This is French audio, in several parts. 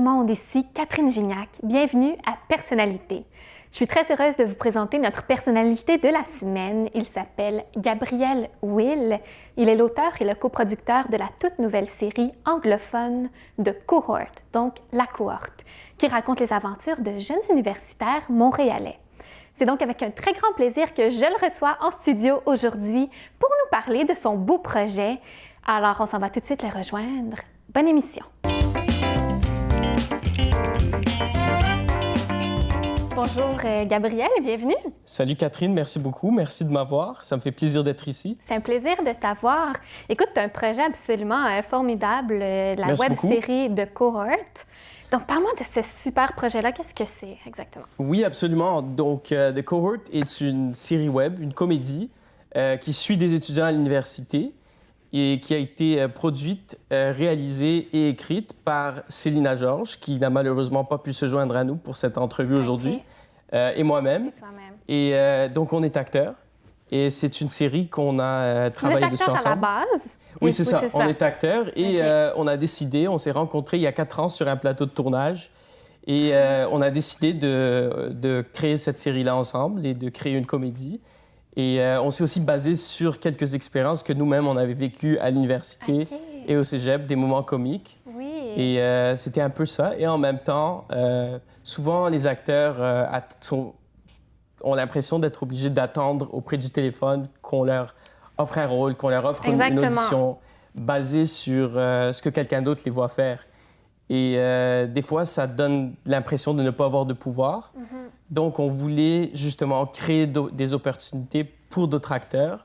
le monde, ici Catherine Gignac. Bienvenue à Personnalité. Je suis très heureuse de vous présenter notre personnalité de la semaine. Il s'appelle Gabriel Will. Il est l'auteur et le coproducteur de la toute nouvelle série anglophone de Cohort, donc La Cohorte, qui raconte les aventures de jeunes universitaires montréalais. C'est donc avec un très grand plaisir que je le reçois en studio aujourd'hui pour nous parler de son beau projet. Alors, on s'en va tout de suite le rejoindre. Bonne émission! Bonjour Gabriel, bienvenue. Salut Catherine, merci beaucoup, merci de m'avoir. Ça me fait plaisir d'être ici. C'est un plaisir de t'avoir. Écoute, tu as un projet absolument formidable, la web-série de Cohort. Donc, parle-moi de ce super projet-là. Qu'est-ce que c'est exactement? Oui, absolument. Donc, The Cohort est une série web, une comédie qui suit des étudiants à l'université et qui a été produite, réalisée et écrite par Célina Georges, qui n'a malheureusement pas pu se joindre à nous pour cette entrevue aujourd'hui, et moi-même. Et donc, on est acteurs. Et c'est une série qu'on a travaillé dessus ensemble. Vous êtes acteurs à la base? Oui, c'est ça. On est acteurs et on a décidé, on s'est rencontrés il y a 4 ans sur un plateau de tournage. Et on a décidé de créer cette série-là ensemble et de créer une comédie. Et on s'est aussi basé sur quelques expériences que nous-mêmes, on avait vécues à l'université et au cégep, des moments comiques. Oui. Et c'était un peu ça. Et en même temps, souvent, les acteurs ont l'impression d'être obligés d'attendre auprès du téléphone qu'on leur offre un rôle, qu'on leur offre une audition basée sur ce que quelqu'un d'autre les voit faire. Et des fois, ça donne l'impression de ne pas avoir de pouvoir. Donc, on voulait justement créer des opportunités pour d'autres acteurs,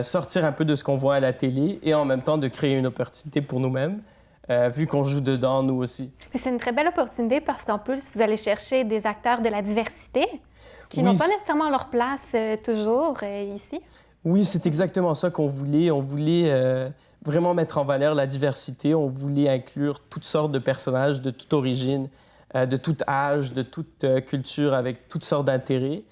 sortir un peu de ce qu'on voit à la télé et en même temps de créer une opportunité pour nous-mêmes, vu qu'on joue dedans, nous aussi. Mais c'est une très belle opportunité parce qu'en plus, vous allez chercher des acteurs de la diversité qui n'ont pas nécessairement leur place toujours ici. Oui, c'est exactement ça qu'on voulait. On voulait vraiment mettre en valeur la diversité. On voulait inclure toutes sortes de personnages de toute origine, de tout âge, de toute culture, avec toutes sortes d'intérêts.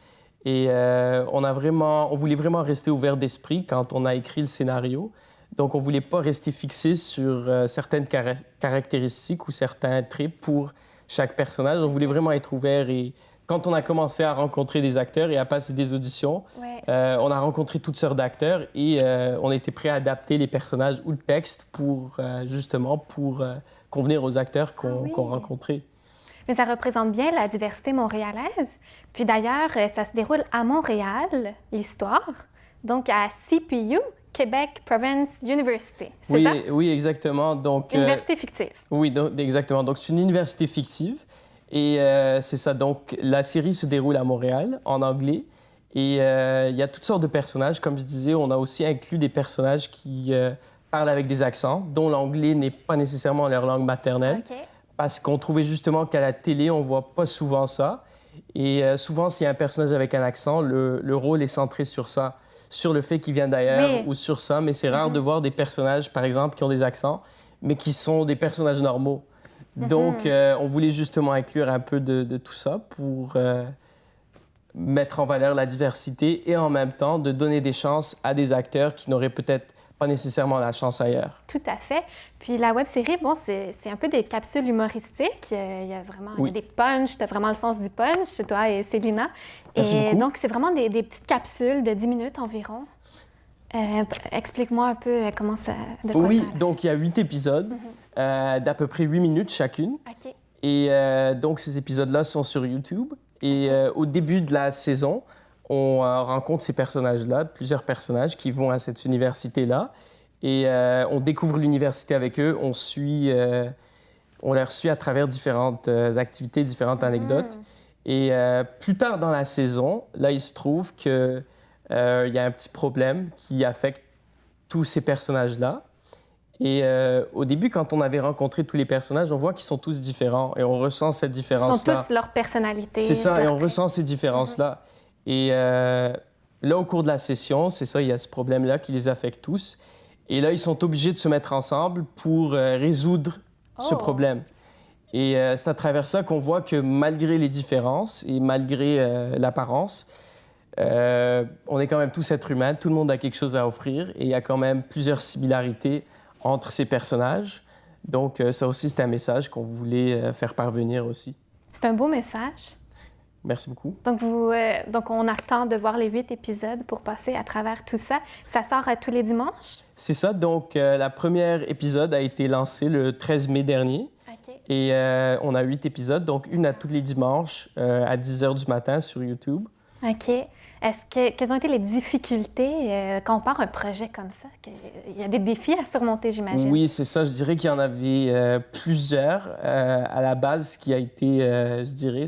Et on voulait vraiment rester ouvert d'esprit quand on a écrit le scénario. Donc, on ne voulait pas rester fixé sur certaines caractéristiques ou certains traits pour chaque personnage. On voulait vraiment être ouvert. Et quand on a commencé à rencontrer des acteurs et à passer des auditions, on a rencontré toutes sortes d'acteurs et on était prêt à adapter les personnages ou le texte pour convenir aux acteurs qu'on rencontrait. Mais ça représente bien la diversité montréalaise. Puis d'ailleurs, ça se déroule à Montréal, l'histoire, donc à CPU, Québec Province University. C'est ça? Oui, exactement. Donc, université fictive. Oui, exactement. Donc, c'est une université fictive. Et c'est ça. Donc, la série se déroule à Montréal, en anglais. Et il y a toutes sortes de personnages. Comme je disais, on a aussi inclus des personnages qui parlent avec des accents, dont l'anglais n'est pas nécessairement leur langue maternelle. Parce qu'on trouvait justement qu'à la télé, on ne voit pas souvent ça. Et souvent, s'il y a un personnage avec un accent, le rôle est centré sur ça, sur le fait qu'il vient d'ailleurs ou sur ça. Mais c'est rare de voir des personnages, par exemple, qui ont des accents, mais qui sont des personnages normaux. Donc, on voulait justement inclure un peu de tout ça pour mettre en valeur la diversité et en même temps de donner des chances à des acteurs qui n'auraient peut-être pas nécessairement la chance ailleurs. Tout à fait. Puis la web-série, bon, c'est un peu des capsules humoristiques. Il y a vraiment il y a des punchs, tu as vraiment le sens du punch, toi et Célina. Merci beaucoup. Donc, c'est vraiment des petites capsules de 10 minutes environ. Explique-moi un peu comment ça... Donc il y a 8 épisodes d'à peu près 8 minutes chacune. Et donc ces épisodes-là sont sur YouTube. Et au début de la saison, on rencontre ces personnages-là, plusieurs personnages qui vont à cette université-là. Et on découvre l'université avec eux, on les suit à travers différentes activités, différentes anecdotes. Et plus tard dans la saison, là, il se trouve qu'il y a un petit problème qui affecte tous ces personnages-là. Et au début, quand on avait rencontré tous les personnages, on voit qu'ils sont tous différents et on ressent cette différence-là. Ils ont tous leur personnalité. C'est ça, et on ressent ces différences-là. Et là, au cours de la session, c'est ça, il y a ce problème-là qui les affecte tous. Et là, ils sont obligés de se mettre ensemble pour résoudre ce problème. Et c'est à travers ça qu'on voit que malgré les différences et malgré l'apparence, on est quand même tous êtres humains, tout le monde a quelque chose à offrir et il y a quand même plusieurs similarités entre ces personnages. Donc, ça aussi, c'était un message qu'on voulait faire parvenir aussi. C'est un beau message. Merci beaucoup. Donc, on attend de voir les 8 épisodes pour passer à travers tout ça. Ça sort tous les dimanches? C'est ça. Donc, la première épisode a été lancée le 13 mai dernier. OK. Et on a 8 épisodes, donc une à tous les dimanches à 10 h du matin sur YouTube. OK. Quelles ont été les difficultés quand on part un projet comme ça? Il y a des défis à surmonter, j'imagine. Oui, c'est ça. Je dirais qu'il y en avait plusieurs. À la base, ce qui a été, je dirais,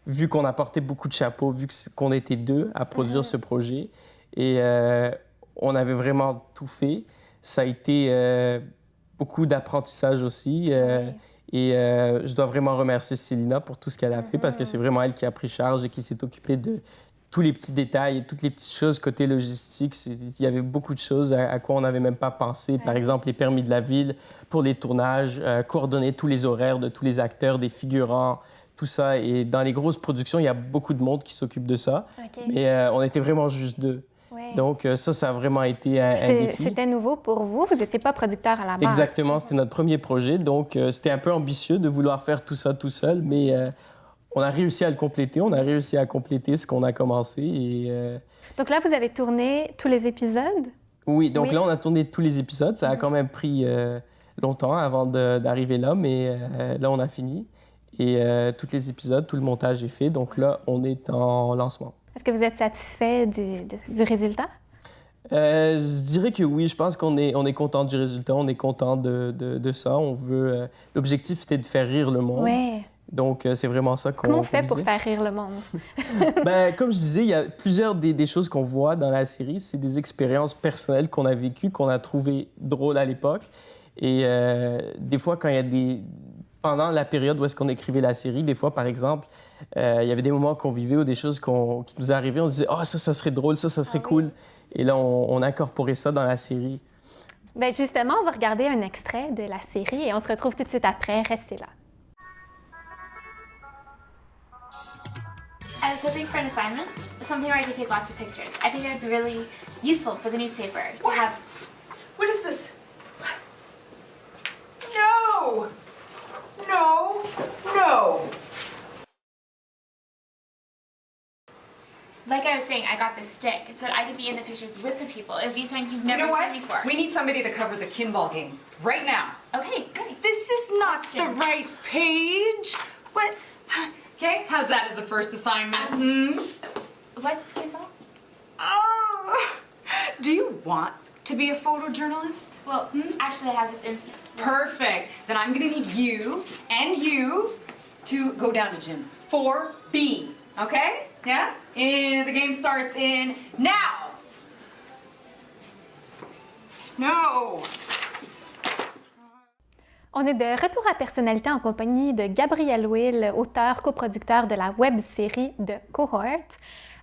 vu qu'on a porté beaucoup de chapeaux, vu qu'on était deux à produire ce projet, et on avait vraiment tout fait, ça a été beaucoup d'apprentissage aussi. Et je dois vraiment remercier Célina pour tout ce qu'elle a fait, parce que c'est vraiment elle qui a pris charge et qui s'est occupée de tous les petits détails et toutes les petites choses côté logistique. Il y avait beaucoup de choses à quoi on n'avait même pas pensé. Par exemple, les permis de la ville pour les tournages, coordonner tous les horaires de tous les acteurs, des figurants, tout ça. Et dans les grosses productions, il y a beaucoup de monde qui s'occupe de ça. Mais on était vraiment juste deux. Donc ça a vraiment été un défi. C'était nouveau pour vous? Vous n'étiez pas producteur à la base? Exactement, c'était notre premier projet. Donc c'était un peu ambitieux de vouloir faire tout ça tout seul, mais on a réussi à le compléter. On a réussi à compléter ce qu'on a commencé. Et, Donc là, vous avez tourné tous les épisodes? Oui, donc là, on a tourné tous les épisodes. Ça a quand même pris longtemps avant d'arriver là, mais là, on a fini. Et tous les épisodes, tout le montage est fait. Donc là, on est en lancement. Est-ce que vous êtes satisfait du résultat? Je dirais que oui. Je pense qu'on est content du résultat. On est content de ça. On veut... L'objectif était de faire rire le monde. Oui. Donc, c'est vraiment ça qu'on Comment on fait visait. pour faire rire le monde? Comme je disais, il y a plusieurs des choses qu'on voit dans la série. C'est des expériences personnelles qu'on a vécues, qu'on a trouvées drôles à l'époque. Et des fois, quand il y a pendant la période où est-ce qu'on écrivait la série, des fois, par exemple, il y avait des moments qu'on vivait ou des choses qui nous arrivaient. On se disait « Ah, ça serait drôle, ça serait cool. » Et là, on a incorporé ça dans la série. Bien, justement, on va regarder un extrait de la série et on se retrouve tout de suite après. Restez là. I was hoping for an assignment, something where I could take lots of pictures. I think it would be really useful for the newspaper to have... What is this? No! No! No! Like I was saying, I got this stick so that I could be in the pictures with the people. It would be something you've You never know what? seen before. We need somebody to cover the kinball game right now. Okay, great. This is not Question. the right page. What? Okay, how's that as a first assignment? What's kinball? Oh, do you want to be a photojournalist? Well, actually, I have this instance. Perfect. Then I'm gonna need you and you to go down to gym 4B. Okay? Yeah? And the game starts in now. No. On est de retour à Personnalité en compagnie de Gabriel Will, auteur, coproducteur de la web-série de Cohort.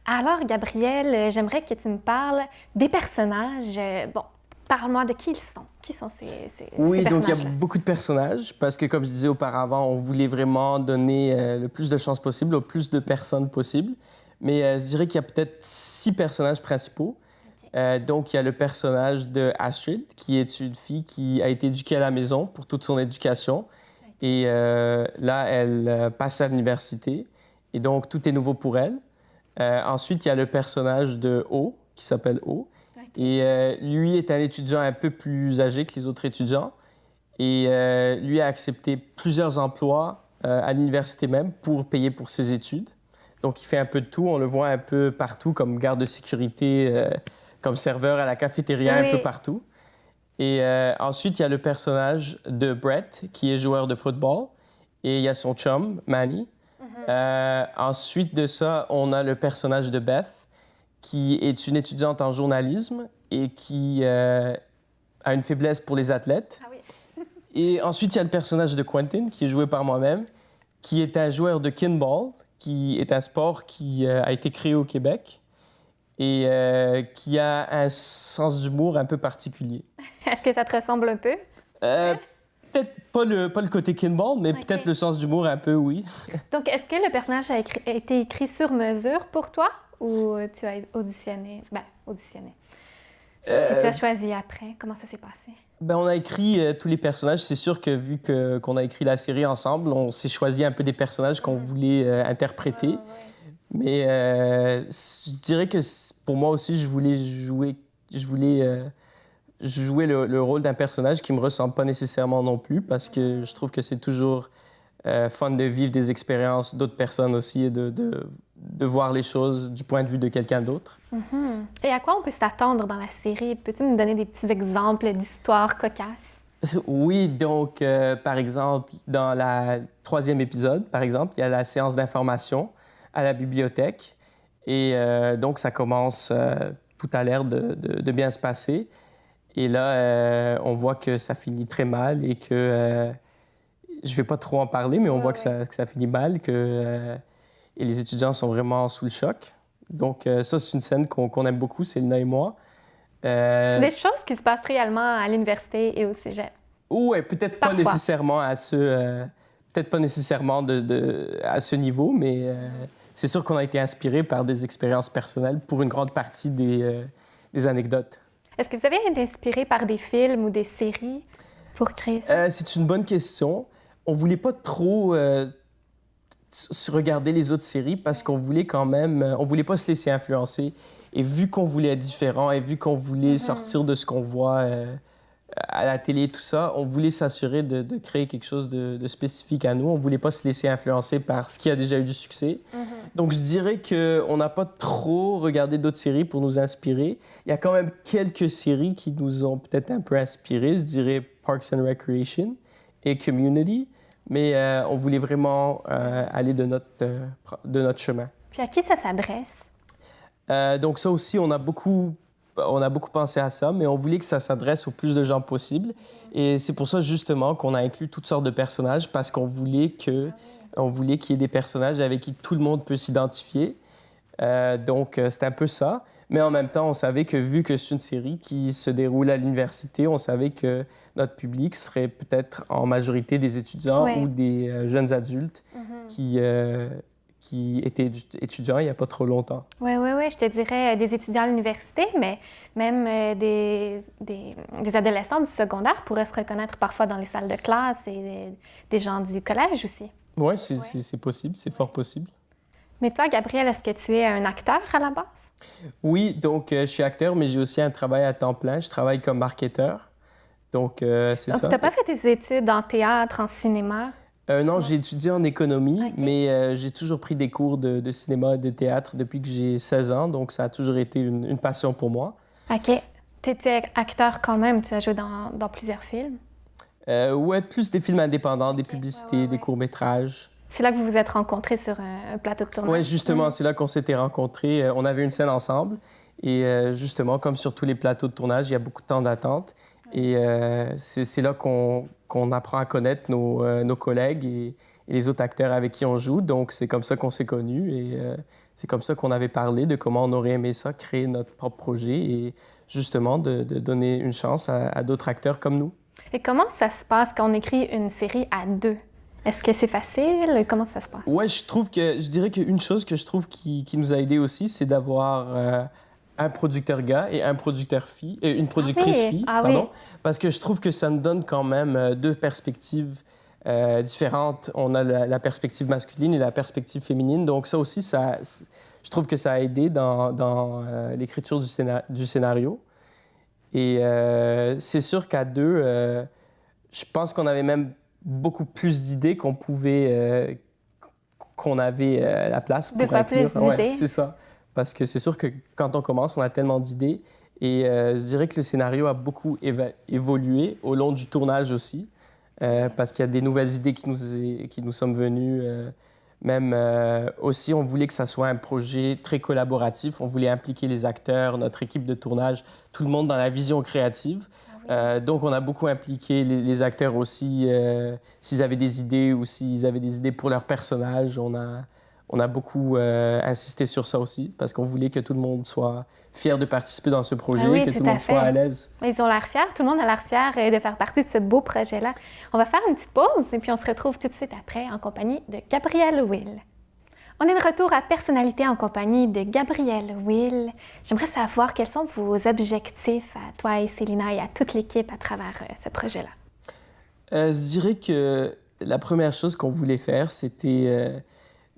Alors, Gabriel, j'aimerais que tu me parles des personnages. Bon, parle-moi de qui ils sont. Qui sont ces Oui, donc il y personnages-là? a beaucoup de personnages parce que, comme je disais auparavant, on voulait vraiment donner le plus de chances possible au plus de personnes possible. Mais je dirais qu'il y a peut-être 6 personnages principaux. Donc, il y a le personnage de Astrid, qui est une fille qui a été éduquée à la maison pour toute son éducation. Et là, elle passe à l'université. Et donc, tout est nouveau pour elle. Ensuite, il y a le personnage de O, qui s'appelle O. Et lui est un étudiant un peu plus âgé que les autres étudiants. Et lui a accepté plusieurs emplois à l'université même pour payer pour ses études. Donc, il fait un peu de tout. On le voit un peu partout, comme garde de sécurité, comme serveur à la cafétéria, un peu partout. Et ensuite, il y a le personnage de Brett, qui est joueur de football. Et il y a son chum, Manny. Ensuite de ça, on a le personnage de Beth, qui est une étudiante en journalisme et qui a une faiblesse pour les athlètes. Et ensuite, il y a le personnage de Quentin, qui est joué par moi-même, qui est un joueur de kinball, qui est un sport qui a été créé au Québec et qui a un sens d'humour un peu particulier. Est-ce que ça te ressemble un peu? Peut-être pas le côté kinball, mais peut-être le sens d'humour un peu, oui. Donc, est-ce que le personnage a été écrit sur mesure pour toi ou tu as auditionné? Ben, auditionné. Si tu as choisi après, comment ça s'est passé? Ben, on a écrit tous les personnages. C'est sûr que vu qu'on a écrit la série ensemble, on s'est choisi un peu des personnages qu'on voulait interpréter. Mais je dirais que pour moi aussi, je voulais jouer le rôle d'un personnage qui me ressemble pas nécessairement non plus, parce que je trouve que c'est toujours fun de vivre des expériences d'autres personnes aussi et de voir les choses du point de vue de quelqu'un d'autre. Et à quoi on peut s'attendre dans la série? Peux-tu me donner des petits exemples d'histoires cocasses? Oui, donc, par exemple, dans le 3e épisode, par exemple, il y a la séance d'information à la bibliothèque. Et donc, ça commence, tout a l'air de bien se passer. Et là, on voit que ça finit très mal et que... je vais pas trop en parler, mais on voit que ça finit mal, et les étudiants sont vraiment sous le choc. Donc, ça, c'est une scène qu'on aime beaucoup, c'est Lina et moi. C'est des choses qui se passent réellement à l'université et au cégep. Oui, peut-être pas nécessairement à peut-être pas nécessairement à ce niveau, mais c'est sûr qu'on a été inspiré par des expériences personnelles pour une grande partie des anecdotes. Est-ce que vous avez été inspiré par des films ou des séries pour créer ça? C'est une bonne question. On voulait pas trop regarder les autres séries parce qu'on voulait quand même... on voulait pas se laisser influencer. Et vu qu'on voulait être différent et vu qu'on voulait sortir de ce qu'on voit à la télé et tout ça, on voulait s'assurer de créer quelque chose de spécifique à nous. On voulait pas se laisser influencer par ce qui a déjà eu du succès. Donc, je dirais qu'on n'a pas trop regardé d'autres séries pour nous inspirer. Il y a quand même quelques séries qui nous ont peut-être un peu inspirés. Je dirais Parks and Recreation et Community. Mais on voulait vraiment aller de notre chemin. Puis à qui ça s'adresse? Donc ça aussi, on a beaucoup pensé à ça, mais on voulait que ça s'adresse au plus de gens possible. Et c'est pour ça, justement, qu'on a inclus toutes sortes de personnages, parce qu'on voulait qu'il y ait des personnages avec qui tout le monde peut s'identifier. Donc, c'était un peu ça. Mais en même temps, on savait que, vu que c'est une série qui se déroule à l'université, on savait que notre public serait peut-être en majorité des étudiants ou des jeunes adultes qui étaient étudiants il n'y a pas trop longtemps. Oui, je te dirais des étudiants à l'université, mais même des adolescents du secondaire pourraient se reconnaître parfois dans les salles de classe et des gens du collège aussi. Oui, c'est possible, c'est fort possible. Mais toi, Gabriel, est-ce que tu es un acteur à la base? Oui, donc je suis acteur, mais j'ai aussi un travail à temps plein. Je travaille comme marketeur. Donc, c'est ça. Tu n'as pas fait tes études en théâtre, en cinéma? Non, j'ai étudié en économie, mais j'ai toujours pris des cours de cinéma et de théâtre depuis que j'ai 16 ans. Donc, ça a toujours été une passion pour moi. OK. Tu étais acteur quand même. Tu as joué dans plusieurs films? Oui, plus des films indépendants, des publicités, des courts-métrages. C'est là que vous vous êtes rencontrés sur un plateau de tournage? Oui, justement, c'est là qu'on s'était rencontrés. On avait une scène ensemble. Et justement, comme sur tous les plateaux de tournage, il y a beaucoup de temps d'attente. Et c'est là qu'on apprend à connaître nos collègues et les autres acteurs avec qui on joue. Donc, c'est comme ça qu'on s'est connus. Et c'est comme ça qu'on avait parlé de comment on aurait aimé ça, créer notre propre projet et justement de donner une chance à d'autres acteurs comme nous. Et comment ça se passe quand on écrit une série à deux? Est-ce que c'est facile? Comment ça se passe? Oui, je dirais qu'une chose que je trouve qui nous a aidés aussi, c'est d'avoir un producteur gars et un producteur fille, une productrice fille, pardon, parce que je trouve que ça nous donne quand même deux perspectives différentes. On a la perspective masculine et la perspective féminine, donc ça aussi, je trouve que ça a aidé dans l'écriture du scénario. Et c'est sûr qu'à deux, je pense qu'on avait même beaucoup plus d'idées qu'on avait la place pour inclure. Ouais, c'est ça. Parce que c'est sûr que quand on commence, on a tellement d'idées. Et je dirais que le scénario a beaucoup évolué au long du tournage aussi. Parce qu'il y a des nouvelles idées qui nous sont venues. Même aussi, on voulait que ça soit un projet très collaboratif. On voulait impliquer les acteurs, notre équipe de tournage, tout le monde dans la vision créative. Donc, on a beaucoup impliqué les acteurs aussi, s'ils avaient des idées ou s'ils avaient des idées pour leur personnage. On a beaucoup insisté sur ça aussi, parce qu'on voulait que tout le monde soit fier de participer dans ce projet, que tout le monde soit à l'aise. Ils ont l'air fiers, tout le monde a l'air fier de faire partie de ce beau projet-là. On va faire une petite pause et puis on se retrouve tout de suite après en compagnie de Gabrielle Will. On est de retour à Personnalité en compagnie de Gabrielle Will. J'aimerais savoir quels sont vos objectifs à toi et Célina et à toute l'équipe à travers ce projet-là. Je dirais que la première chose qu'on voulait faire, c'était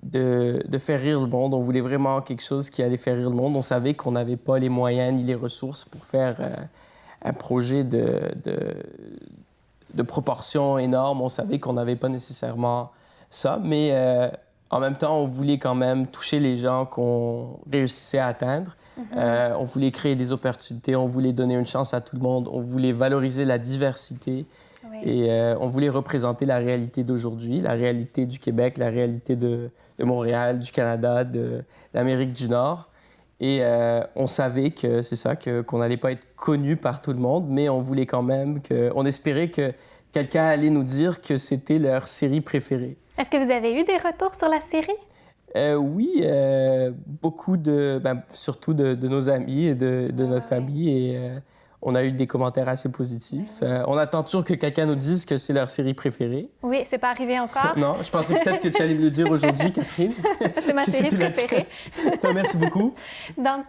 de faire rire le monde. On voulait vraiment quelque chose qui allait faire rire le monde. On savait qu'on n'avait pas les moyens ni les ressources pour faire un projet de proportions énormes. On savait qu'on n'avait pas nécessairement ça, mais en même temps, on voulait quand même toucher les gens qu'on réussissait à atteindre. On voulait créer des opportunités, on voulait donner une chance à tout le monde, on voulait valoriser la diversité. Oui. Et on voulait représenter la réalité d'aujourd'hui, la réalité du Québec, la réalité de Montréal, du Canada, de l'Amérique du Nord. Et on savait que c'est ça, qu'on n'allait pas être connu par tout le monde, mais on voulait quand même on espérait que quelqu'un allait nous dire que c'était leur série préférée. Est-ce que vous avez eu des retours sur la série? Oui, beaucoup surtout de nos amis et de notre famille. Et on a eu des commentaires assez positifs. On attend toujours que quelqu'un nous dise que c'est leur série préférée. Oui, c'est pas arrivé encore. Non, je pensais peut-être que tu allais me le dire aujourd'hui, Catherine. C'est ma Que série c'était la préférée. tienne. Merci beaucoup. Donc,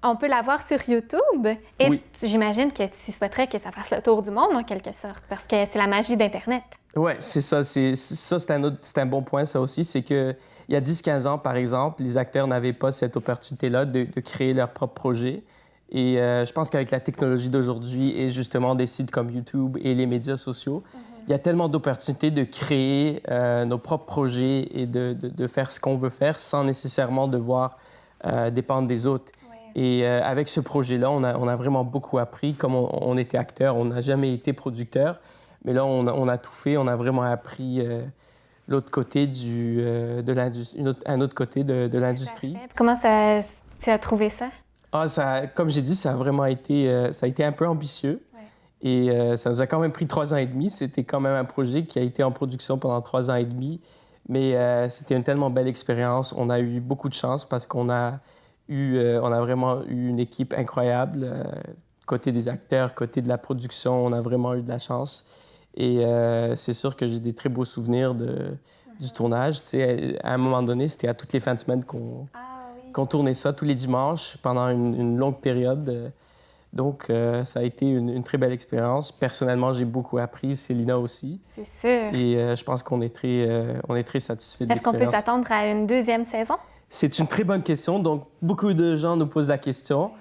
on peut la voir sur YouTube. Et Oui. j'imagine que tu souhaiterais que ça fasse le tour du monde, en quelque sorte, parce que c'est la magie d'Internet. Oui, c'est ça. C'est un bon point, ça aussi. C'est qu'il y a 10-15 ans, par exemple, les acteurs n'avaient pas cette opportunité-là de créer leur propre projet. Et je pense qu'avec la technologie d'aujourd'hui et justement des sites comme YouTube et les médias sociaux, il y a tellement d'opportunités de créer nos propres projets et de faire ce qu'on veut faire sans nécessairement devoir dépendre des autres. Et avec ce projet-là, on a vraiment beaucoup appris. Comme on était acteur, on n'a jamais été producteur. Mais là, on a tout fait. On a vraiment appris l'autre côté un autre côté de l'industrie. Comment tu as trouvé ça? Comme j'ai dit, ça a vraiment été, ça a été un peu ambitieux. Ouais. Et ça nous a quand même pris 3 ans et demi. C'était quand même un projet qui a été en production pendant 3 ans et demi. Mais c'était une tellement belle expérience. On a eu beaucoup de chance parce qu'on a vraiment eu une équipe incroyable. Côté des acteurs, côté de la production, on a vraiment eu de la chance. Et c'est sûr que j'ai des très beaux souvenirs du tournage. Tu sais, à un moment donné, c'était à toutes les fins de semaine qu'on tournait ça, tous les dimanches, pendant une longue période. Donc, ça a été une très belle expérience. Personnellement, j'ai beaucoup appris, Célina aussi. C'est sûr. Et je pense qu'on est très satisfait de Est-ce qu'on peut l'expérience. s'attendre à une deuxième saison? C'est une très bonne question. Donc, beaucoup de gens nous posent la question.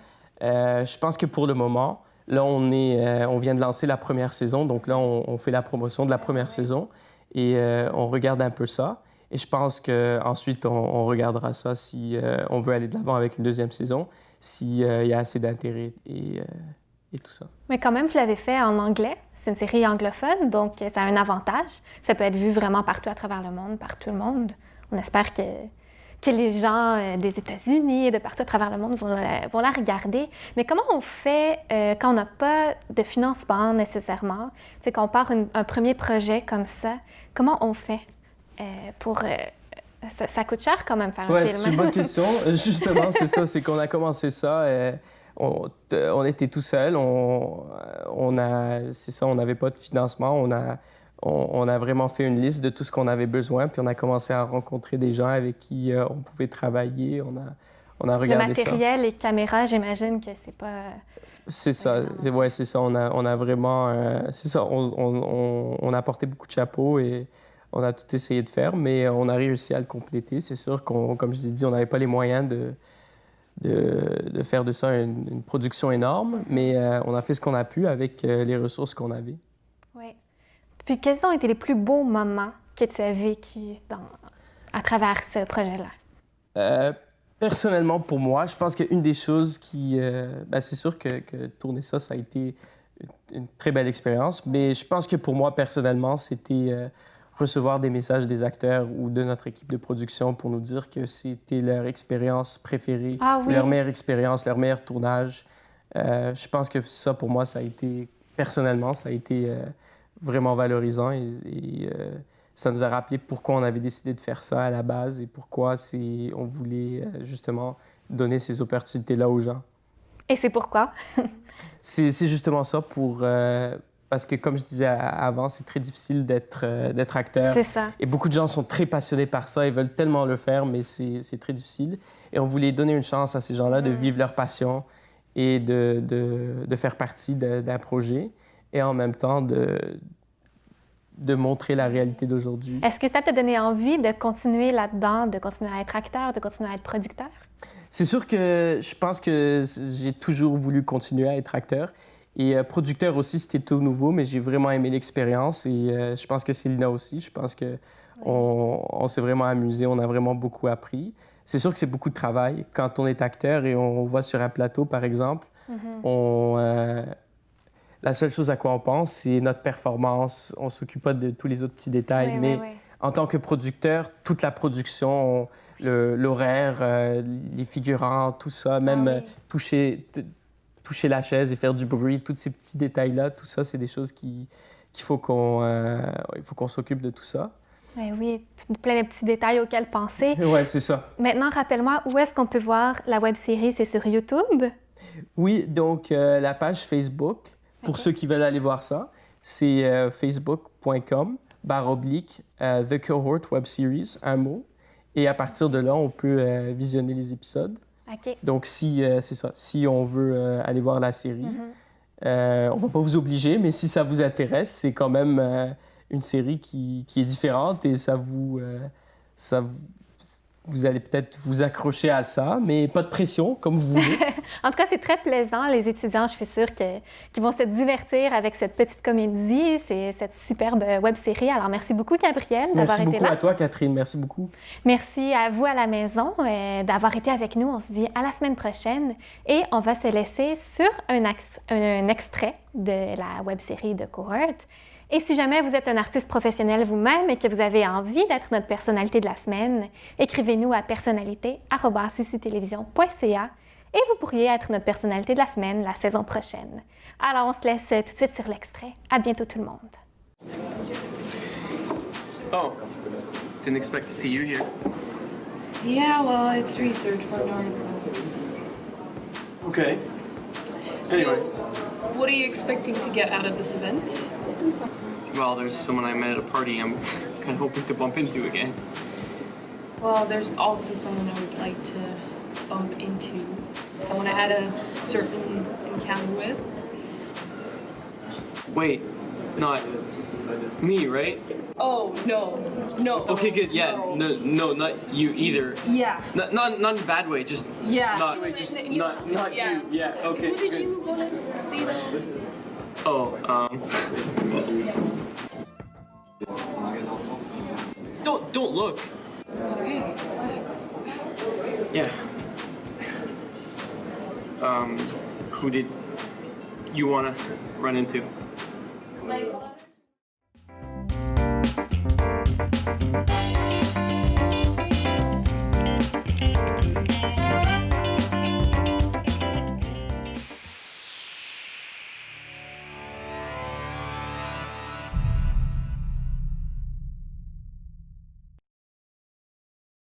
Je pense que pour le moment, là, on vient de lancer la première saison. Donc là, on fait la promotion de la première saison et on regarde un peu ça. Et je pense qu'ensuite, on regardera ça si on veut aller de l'avant avec une deuxième saison, s'il y a assez d'intérêt et tout ça. Mais quand même, vous l'avez fait en anglais. C'est une série anglophone, donc ça a un avantage. Ça peut être vu vraiment partout à travers le monde, par tout le monde. On espère que les gens des États-Unis et de partout à travers le monde vont la regarder. Mais comment on fait quand on n'a pas de financement nécessairement? C'est qu'on part un premier projet comme ça. Comment on fait pour... ça coûte cher quand même faire un film. C'est une bonne question. Justement, c'est ça. C'est qu'on a commencé ça. On était tout seul. C'est ça, on n'avait pas de financement. On a vraiment fait une liste de tout ce qu'on avait besoin, puis on a commencé à rencontrer des gens avec qui on pouvait travailler. On a regardé ça. Le matériel, les caméras, j'imagine que c'est pas... C'est ça. Ouais, c'est ça. On a vraiment... c'est ça. On a porté beaucoup de chapeaux et on a tout essayé de faire, mais on a réussi à le compléter. C'est sûr comme je l'ai dit, on n'avait pas les moyens de faire de ça une production énorme, mais on a fait ce qu'on a pu avec les ressources qu'on avait. Oui. Puis, quels ont été les plus beaux moments que tu as vécus à travers ce projet-là? Personnellement, pour moi, je pense qu'une des choses c'est sûr que tourner ça a été une très belle expérience, mais je pense que pour moi, personnellement, c'était recevoir des messages des acteurs ou de notre équipe de production pour nous dire que c'était leur expérience préférée, leur meilleure expérience, leur meilleur tournage. Je pense que ça, pour moi, personnellement, ça a été vraiment valorisant et ça nous a rappelé pourquoi on avait décidé de faire ça à la base et pourquoi on voulait justement donner ces opportunités-là aux gens. Et c'est pourquoi? C'est justement ça parce que, comme je disais avant, c'est très difficile d'être acteur. C'est ça. Et beaucoup de gens sont très passionnés par ça, ils veulent tellement le faire, mais c'est très difficile. Et on voulait donner une chance à ces gens-là de vivre leur passion et de faire partie d'un projet, et en même temps de montrer la réalité d'aujourd'hui. Est-ce que ça t'a donné envie de continuer là-dedans, de continuer à être acteur, de continuer à être producteur? C'est sûr que je pense que j'ai toujours voulu continuer à être acteur. Et producteur aussi, c'était tout nouveau, mais j'ai vraiment aimé l'expérience. Et je pense que Célina aussi. Je pense qu'on s'est vraiment amusé, on a vraiment beaucoup appris. C'est sûr que c'est beaucoup de travail. Quand on est acteur et on va sur un plateau, par exemple, la seule chose à quoi on pense, c'est notre performance. On ne s'occupe pas de tous les autres petits détails. Mais en tant que producteur, toute la production, l'horaire, les figurants, tout ça, même toucher la chaise et faire du bruit, tous ces petits détails-là, tout ça, c'est des choses qu'il faut qu'on s'occupe de tout ça. Oui, plein de petits détails auxquels penser. Oui, c'est ça. Maintenant, rappelle-moi, où est-ce qu'on peut voir la web-série? C'est sur YouTube? Oui, donc la page Facebook, pour ceux qui veulent aller voir ça, c'est facebook.com/The Cohort Web Series, un mot. Et à partir de là, on peut visionner les épisodes. OK. Donc, c'est ça. Si on veut aller voir la série, on ne va pas vous obliger, mais si ça vous intéresse, c'est quand même une série qui est différente et vous allez peut-être vous accrocher à ça, mais pas de pression, comme vous voulez. En tout cas, c'est très plaisant. Les étudiants, je suis sûre qu'ils vont se divertir avec cette petite comédie, cette superbe web-série. Alors, merci beaucoup, Gabrielle, d'avoir été là. Merci beaucoup à toi, Catherine. Merci beaucoup. Merci à vous à la maison d'avoir été avec nous. On se dit à la semaine prochaine et on va se laisser sur un extrait de la web-série de Cohort. Et si jamais vous êtes un artiste professionnel vous-même et que vous avez envie d'être notre personnalité de la semaine, écrivez-nous à personnalité@cctelevision.ca et vous pourriez être notre personnalité de la semaine la saison prochaine. Alors, on se laisse tout de suite sur l'extrait. À bientôt tout le monde. Oh, didn't expect to see you here. Yeah, well, it's research for an article. Okay. Anyway, So, what are you expecting to get out of this event? well, there's someone I met at a party I'm kind of hoping to bump into again. Well, there's also someone I would like to bump into. Someone I had a certain encounter with. Wait, not me, right? Oh, no. Okay, good. Yeah, no, not you either. Yeah. Not in a bad way. Just Yeah. not not Yeah. you. Yeah. Okay. Who did good. you want to see though? Oh, Don't look. Okay, thanks. Yeah. Who did you want to run into? Like,